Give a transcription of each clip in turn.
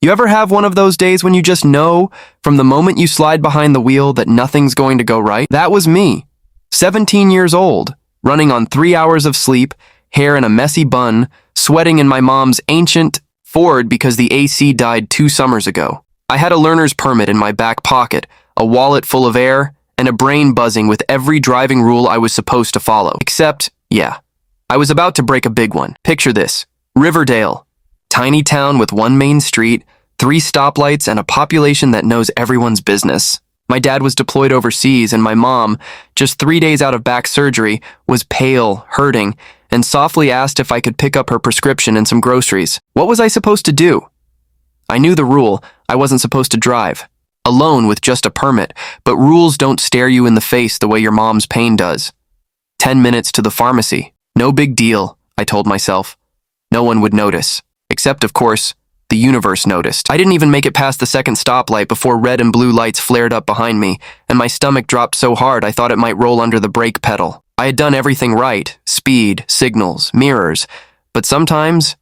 You ever have one of those days when you just know from the moment you slide behind the wheel that nothing's going to go right? That was me. 17 years old, running on 3 hours of sleep, hair in a messy bun, sweating in my mom's ancient Ford because the AC died 2 summers ago. I had a learner's permit in my back pocket, a wallet full of air, and a brain buzzing with every driving rule I was supposed to follow. Except, yeah, I was about to break a big one. Picture this. Riverdale. Tiny town with one main street, 3 stoplights, and a population that knows everyone's business. My dad was deployed overseas, and my mom, just 3 days out of back surgery, was pale, hurting, and softly asked if I could pick up her prescription and some groceries. What was I supposed to do? I knew the rule. I wasn't supposed to drive. Alone with just a permit, but rules don't stare you in the face the way your mom's pain does. 10 minutes to the pharmacy. No big deal, I told myself. No one would notice. Except, of course, the universe noticed. I didn't even make it past the second stoplight before red and blue lights flared up behind me, and my stomach dropped so hard I thought it might roll under the brake pedal. I had done everything right, speed, signals, mirrors, but sometimes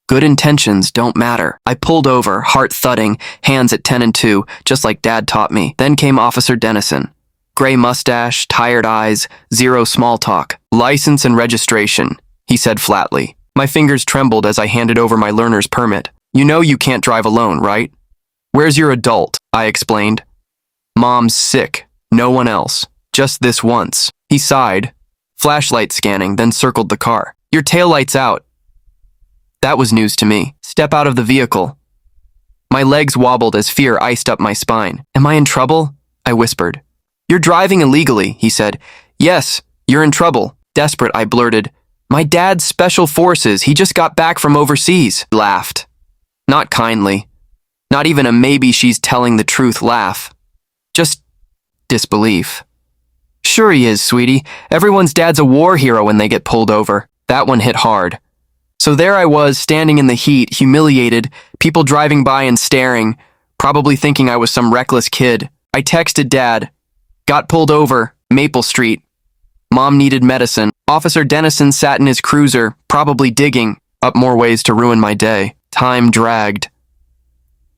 good intentions don't matter. I pulled over, heart thudding, hands at 10 and 2, just like Dad taught me. Then came Officer Dennison. Gray mustache, tired eyes, zero small talk. License and registration, he said flatly. My fingers trembled as I handed over my learner's permit. You know you can't drive alone, right? Where's your adult? I explained. Mom's sick. No one else. Just this once. He sighed, flashlight scanning, then circled the car. Your taillight's out. That was news to me. Step out of the vehicle. My legs wobbled as fear iced up my spine. Am I in trouble? I whispered. You're driving illegally, he said. Yes, you're in trouble. Desperate, I blurted. My dad's special forces. He just got back from overseas. He laughed. Not kindly. Not even a maybe she's telling the truth laugh. Just disbelief. Sure he is, sweetie. Everyone's dad's a war hero when they get pulled over. That one hit hard. So there I was, standing in the heat, humiliated, people driving by and staring, probably thinking I was some reckless kid. I texted Dad. Got pulled over, Maple Street. Mom needed medicine. Officer Dennison sat in his cruiser, probably digging up more ways to ruin my day. Time dragged.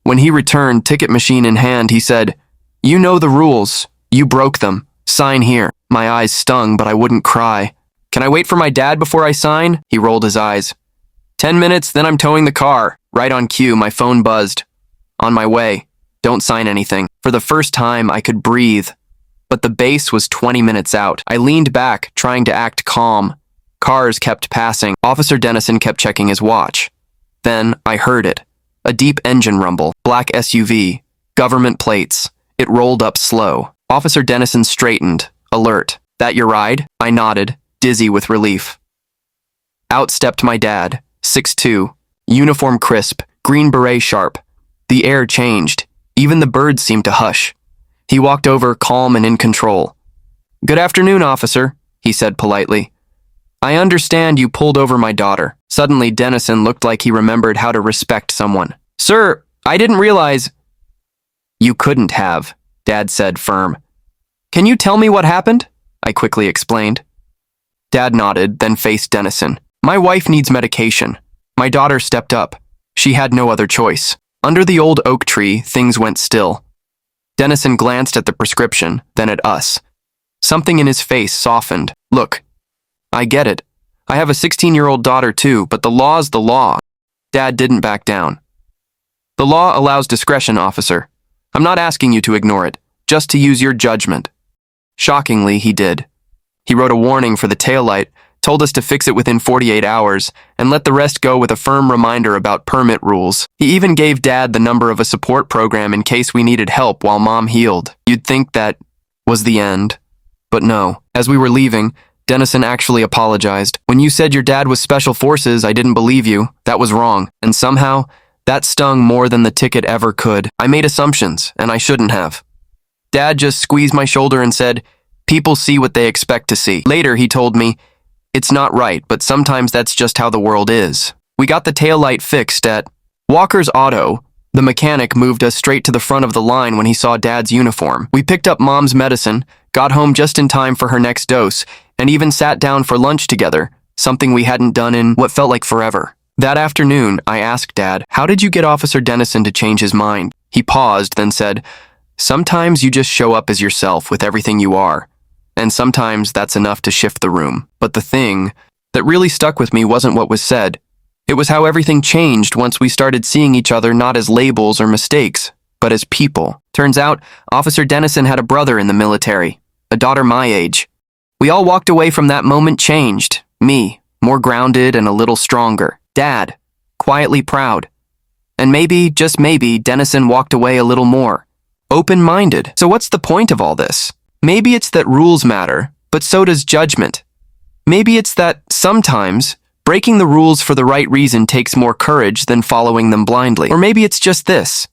When he returned, ticket machine in hand, he said, You know the rules. You broke them. Sign here. My eyes stung, but I wouldn't cry. Can I wait for my dad before I sign? He rolled his eyes. 10 minutes, then I'm towing the car. Right on cue, my phone buzzed. On my way. Don't sign anything. For the first time, I could breathe. But the base was 20 minutes out. I leaned back, trying to act calm. Cars kept passing. Officer Dennison kept checking his watch. Then I heard it. A deep engine rumble. Black SUV. Government plates. It rolled up slow. Officer Dennison straightened, alert. That your ride? I nodded, dizzy with relief. Out stepped my dad, 6'2", uniform crisp, green beret sharp. The air changed. Even the birds seemed to hush. He walked over, calm and in control. Good afternoon, officer, he said politely. I understand you pulled over my daughter. Suddenly, Dennison looked like he remembered how to respect someone. Sir, I didn't realize... You couldn't have, Dad said firm. Can you tell me what happened? I quickly explained. Dad nodded, then faced Dennison. My wife needs medication. My daughter stepped up. She had no other choice. Under the old oak tree, things went still. Dennison glanced at the prescription, then at us. Something in his face softened. Look, I get it. I have a 16-year-old daughter too, but the law's the law. Dad didn't back down. The law allows discretion, officer. I'm not asking you to ignore it, just to use your judgment. Shockingly, he did. He wrote a warning for the taillight, told us to fix it within 48 hours, and let the rest go with a firm reminder about permit rules. He even gave Dad the number of a support program in case we needed help while Mom healed. You'd think that was the end. But no. As we were leaving, Dennison actually apologized. When you said your dad was special forces, I didn't believe you. That was wrong. And somehow, that stung more than the ticket ever could. I made assumptions, and I shouldn't have. Dad just squeezed my shoulder and said, people see what they expect to see. Later, he told me, it's not right, but sometimes that's just how the world is. We got the taillight fixed at Walker's Auto. The mechanic moved us straight to the front of the line when he saw Dad's uniform. We picked up Mom's medicine, got home just in time for her next dose, and even sat down for lunch together, something we hadn't done in what felt like forever. That afternoon, I asked Dad, "How did you get Officer Dennison to change his mind?" He paused, then said, "Sometimes you just show up as yourself with everything you are. And sometimes that's enough to shift the room." But the thing that really stuck with me wasn't what was said. It was how everything changed once we started seeing each other not as labels or mistakes, but as people. Turns out, Officer Dennison had a brother in the military, a daughter my age. We all walked away from that moment changed. Me, more grounded and a little stronger. Dad, quietly proud. And maybe, just maybe, Dennison walked away a little more open-minded. So what's the point of all this? Maybe it's that rules matter, but so does judgment. Maybe it's that, sometimes, breaking the rules for the right reason takes more courage than following them blindly. Or maybe it's just this.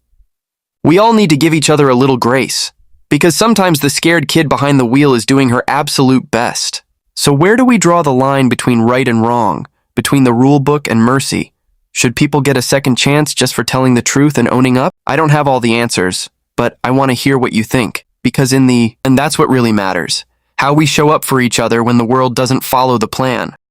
We all need to give each other a little grace, because sometimes the scared kid behind the wheel is doing her absolute best. So where do we draw the line between right and wrong, between the rule book and mercy? Should people get a second chance just for telling the truth and owning up? I don't have all the answers, but I want to hear what you think, because and that's what really matters. How we show up for each other when the world doesn't follow the plan.